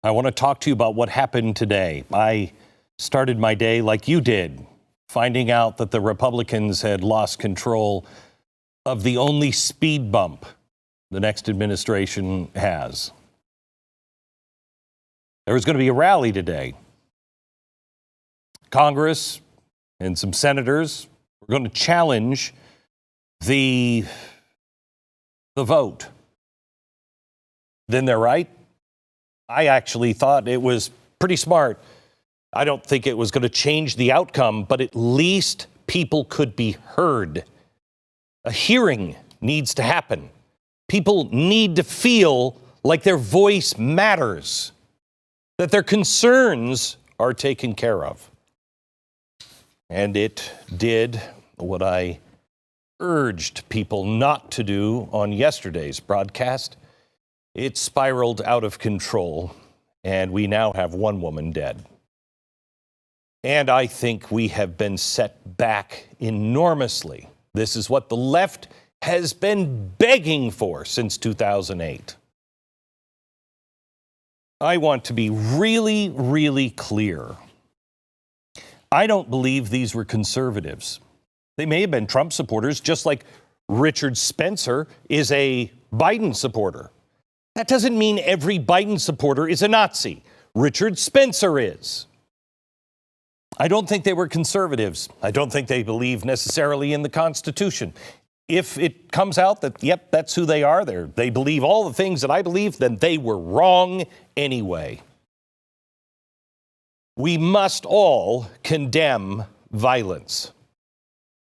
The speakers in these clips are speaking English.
I want to talk to you about what happened today. I started my day like you did, finding out that the Republicans had lost control of the only speed bump the next administration has. There was going to be a rally today. Congress and some senators were going to challenge the vote. Then they're right. I actually thought it was pretty smart. I don't think it was going to change the outcome, but at least people could be heard. A hearing needs to happen. People need to feel like their voice matters, that their concerns are taken care of. And it did what I urged people not to do on yesterday's broadcast. It spiraled out of control, and we now have one woman dead. And I think we have been set back enormously. This is what the left has been begging for since 2008. I want to be really, really clear. I don't believe these were conservatives. They may have been Trump supporters, just like Richard Spencer is a Biden supporter. That doesn't mean every Biden supporter is a Nazi. Richard Spencer is. I don't think they were conservatives. I don't think they believe necessarily in the Constitution. If it comes out that, yep, that's who they are, they believe all the things that I believe, then they were wrong anyway. We must all condemn violence.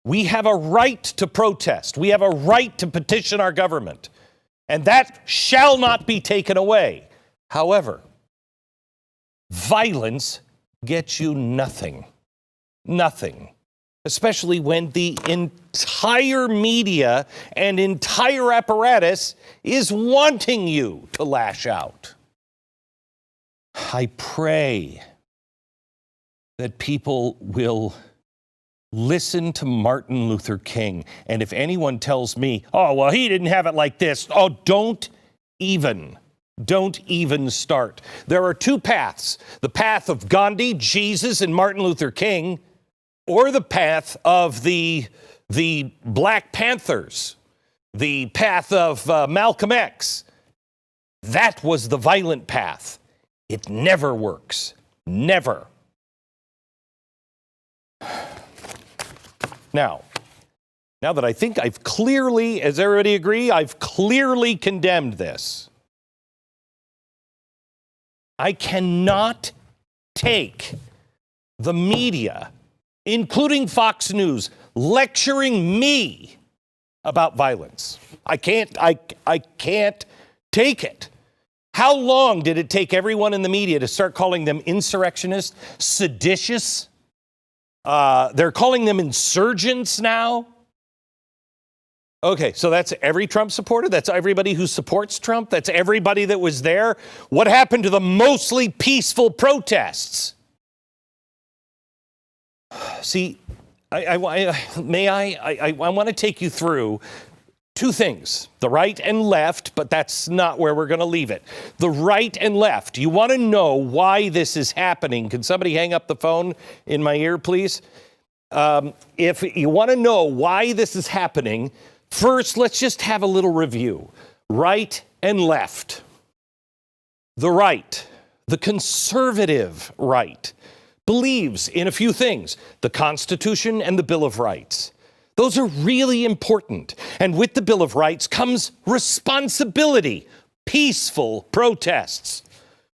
We have a right to protest. We have a right to petition our government. And that shall not be taken away. However, violence gets you nothing. Nothing. Especially when the entire media and entire apparatus is wanting you to lash out. I pray that people will listen to Martin Luther King. And if anyone tells me, oh, well, he didn't have it like this. Oh, don't even start. There are two paths. The path of Gandhi, Jesus, and Martin Luther King, or the path of the Black Panthers, the path of Malcolm X. That was the violent path. It never works. Never. Now that I think I've clearly, as everybody agree, I've clearly condemned this. I cannot take the media, including Fox News, lecturing me about violence. I can't take it. How long did it take everyone in the media to start calling them insurrectionists, seditious? They're calling them insurgents now. Okay, so that's every Trump supporter? That's everybody who supports Trump? That's everybody that was there? What happened to the mostly peaceful protests? See, I want to take you through two things, the right and left, but that's not where we're going to leave it. The right and left. You want to know why this is happening? Can somebody hang up the phone in my ear, please? If you want to know why this is happening, first, let's just have a little review. Right and left. The right, the conservative right, believes in a few things: the Constitution and the Bill of Rights. Those are really important. And with the Bill of Rights comes responsibility, peaceful protests.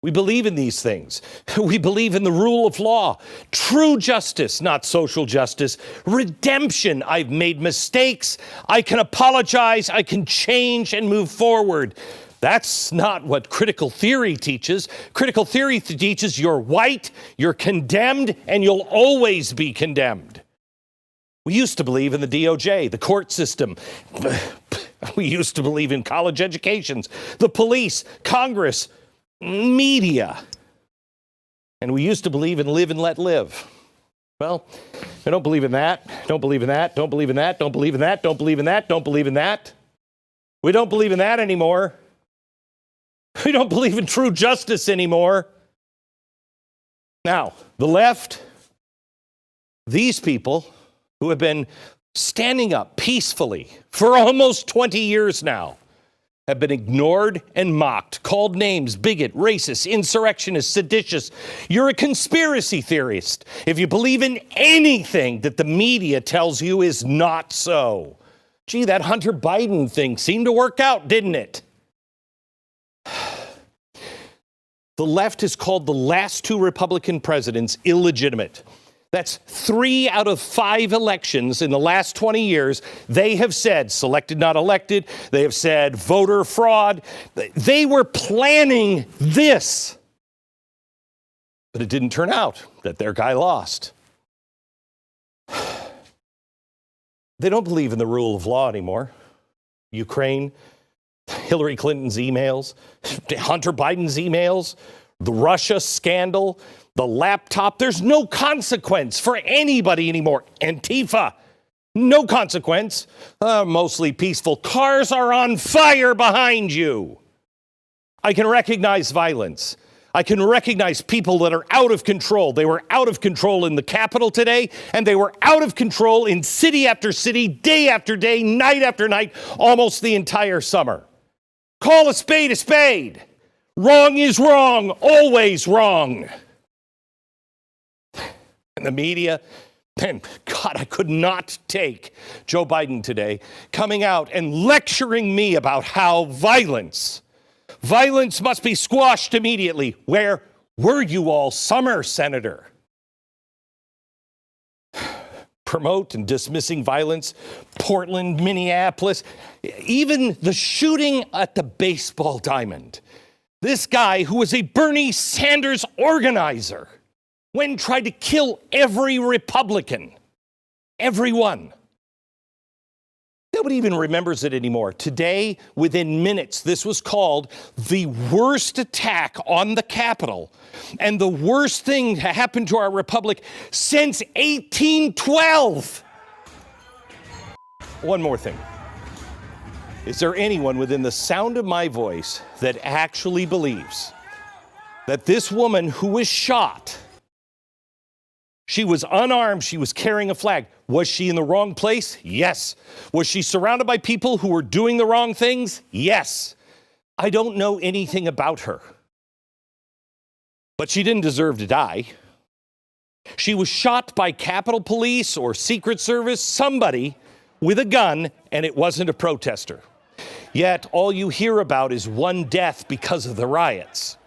We believe in these things. We believe in the rule of law, true justice, not social justice, redemption. I've made mistakes. I can apologize. I can change and move forward. That's not what critical theory teaches. Critical theory teaches you're white, you're condemned, and you'll always be condemned. We used to believe in the DOJ, the court system. We used to believe in college educations, the police, Congress, media. And we used to believe in live and let live. Well, I don't believe in that. Don't believe in that. Don't believe in that. Don't believe in that. Don't believe in that. Don't believe in that. We don't believe in that anymore. We don't believe in true justice anymore. Now, the left, these people who have been standing up peacefully for almost 20 years now, have been ignored and mocked, called names, bigot, racist, insurrectionist, seditious. You're a conspiracy theorist if you believe in anything that the media tells you is not so. Gee, that Hunter Biden thing seemed to work out, didn't it? The left has called the last two Republican presidents illegitimate. That's 3 out of 5 elections in the last 20 years. They have said selected, not elected. They have said voter fraud. They were planning this. But it didn't turn out that their guy lost. They don't believe in the rule of law anymore. Ukraine, Hillary Clinton's emails, Hunter Biden's emails, the Russia scandal, the laptop. There's no consequence for anybody anymore. Antifa, no consequence. Mostly peaceful. Cars are on fire behind you. I can recognize violence. I can recognize people that are out of control. They were out of control in the Capitol today, and they were out of control in city after city, day after day, night after night, almost the entire summer. Call a spade a spade. Wrong is wrong, always wrong. And the media, and God, I could not take Joe Biden today coming out and lecturing me about how violence must be squashed immediately. Where were you all summer, Senator? Promote and dismissing violence, Portland, Minneapolis, even the shooting at the baseball diamond. This guy who was a Bernie Sanders organizer went and tried to kill every Republican. Everyone. Nobody even remembers it anymore. Today, within minutes, this was called the worst attack on the Capitol and the worst thing to happen to our republic since 1812. One more thing. Is there anyone within the sound of my voice that actually believes that this woman who was shot, she was unarmed, she was carrying a flag. Was she in the wrong place? Yes. Was she surrounded by people who were doing the wrong things? Yes. I don't know anything about her. But she didn't deserve to die. She was shot by Capitol Police or Secret Service, somebody with a gun, and it wasn't a protester. Yet all you hear about is one death because of the riots.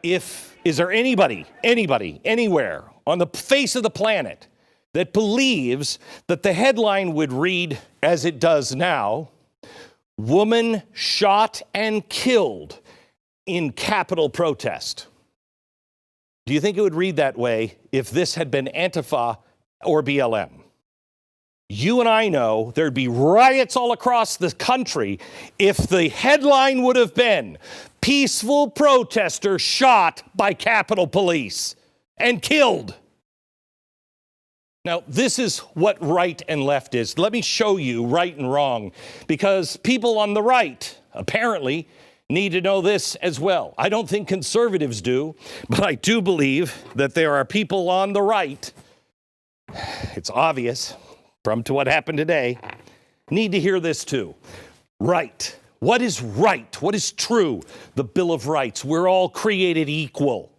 Is there anybody, anywhere on the face of the planet that believes that the headline would read, as it does now, woman shot and killed in Capitol protest? Do you think it would read that way if this had been Antifa or BLM? You and I know there'd be riots all across the country if the headline would have been peaceful protester shot by Capitol Police and killed. Now, this is what right and left is. Let me show you right and wrong, because people on the right apparently need to know this as well. I don't think conservatives do, but I do believe that there are people on the right, it's obvious from to what happened today, need to hear this too. Right. What is right? What is true? The Bill of Rights. We're all created equal.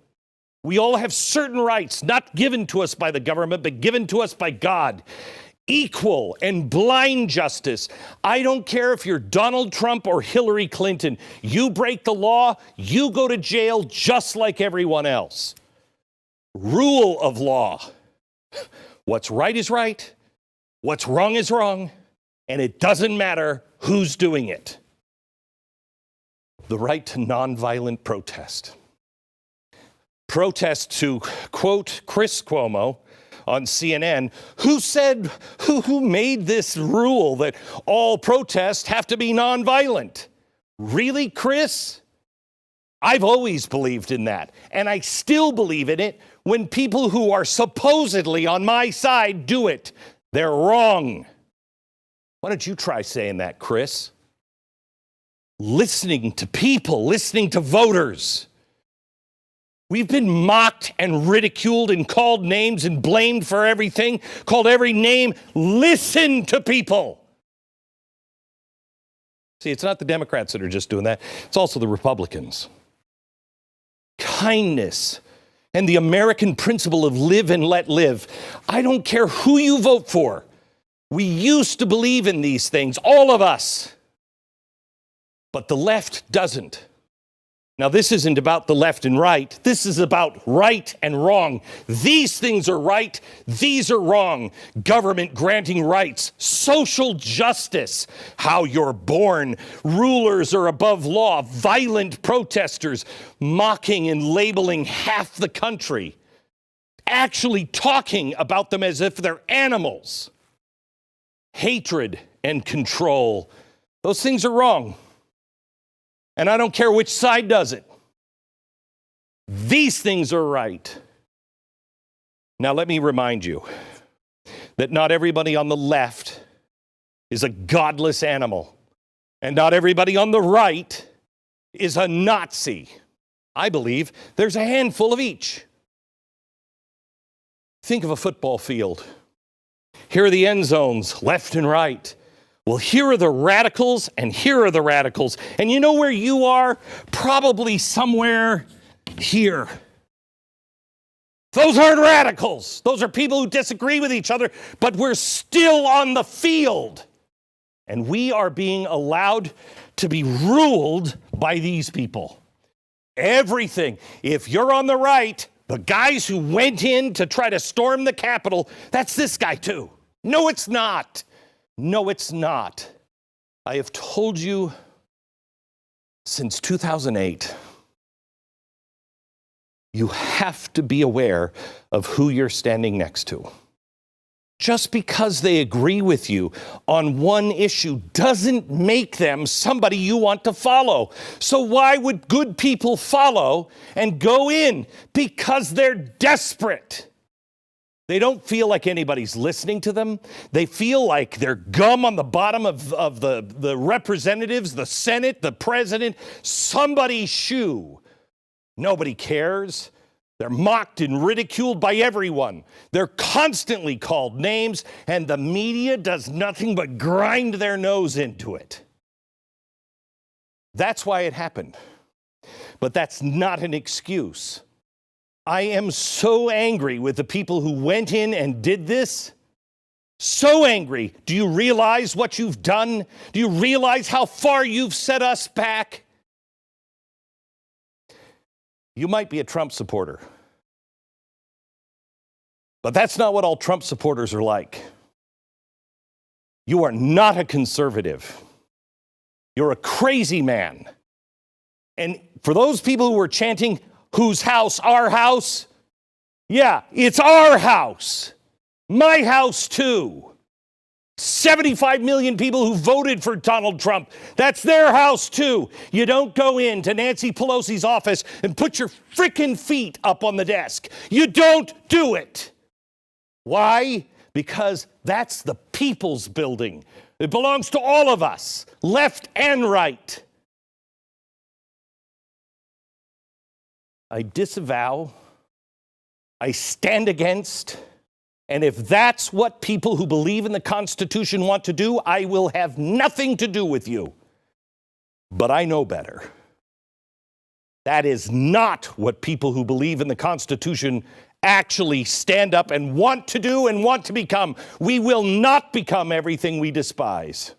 We all have certain rights, not given to us by the government, but given to us by God. Equal and blind justice. I don't care if you're Donald Trump or Hillary Clinton. You break the law, you go to jail just like everyone else. Rule of law. What's right is right. What's wrong is wrong. And it doesn't matter who's doing it. The right to nonviolent protest. Protest to quote Chris Cuomo on CNN, who made this rule that all protests have to be nonviolent. Really, Chris? I've always believed in that, and I still believe in it when people who are supposedly on my side do it. They're wrong. Why don't you try saying that, Chris? listening to people, listening to voters. We've been mocked and ridiculed and called names and blamed for everything, called every name. Listen to people. See, it's not the Democrats that are just doing that. It's also the Republicans. Kindness and the American principle of live and let live. I don't care who you vote for. We used to believe in these things, all of us. But the left doesn't. Now, this isn't about the left and right. This is about right and wrong. These things are right. These are wrong. Government granting rights, social justice, how you're born, rulers are above law, violent protesters, mocking and labeling half the country, actually talking about them as if they're animals. Hatred and control. Those things are wrong. And I don't care which side does it. These things are right. Now, let me remind you that not everybody on the left is a godless animal, and not everybody on the right is a Nazi. I believe there's a handful of each. Think of a football field. Here are the end zones, left and right. Well, here are the radicals, and here are the radicals. And you know where you are? Probably somewhere here. Those aren't radicals. Those are people who disagree with each other, but we're still on the field. And we are being allowed to be ruled by these people. Everything. If you're on the right, the guys who went in to try to storm the Capitol, that's this guy too. No, it's not. No, it's not. I have told you since 2008, you have to be aware of who you're standing next to. Just because they agree with you on one issue doesn't make them somebody you want to follow. So why would good people follow and go in? Because they're desperate. They don't feel like anybody's listening to them. They feel like they're gum on the bottom of the representatives, the Senate, the president, somebody's shoe. Nobody cares. They're mocked and ridiculed by everyone. They're constantly called names, and the media does nothing but grind their nose into it. That's why it happened. But that's not an excuse. I am so angry with the people who went in and did this. So angry. Do you realize what you've done? Do you realize how far you've set us back? You might be a Trump supporter. But that's not what all Trump supporters are like. You are not a conservative. You're a crazy man. And for those people who are chanting, whose house? Our house? Yeah, it's our house. My house too. 75 million people who voted for Donald Trump. That's their house too. You don't go into Nancy Pelosi's office and put your frickin' feet up on the desk. You don't do it. Why? Because that's the people's building. It belongs to all of us, left and right. I disavow, I stand against, and if that's what people who believe in the Constitution want to do, I will have nothing to do with you. But I know better. That is not what people who believe in the Constitution actually stand up and want to do and want to become. We will not become everything we despise.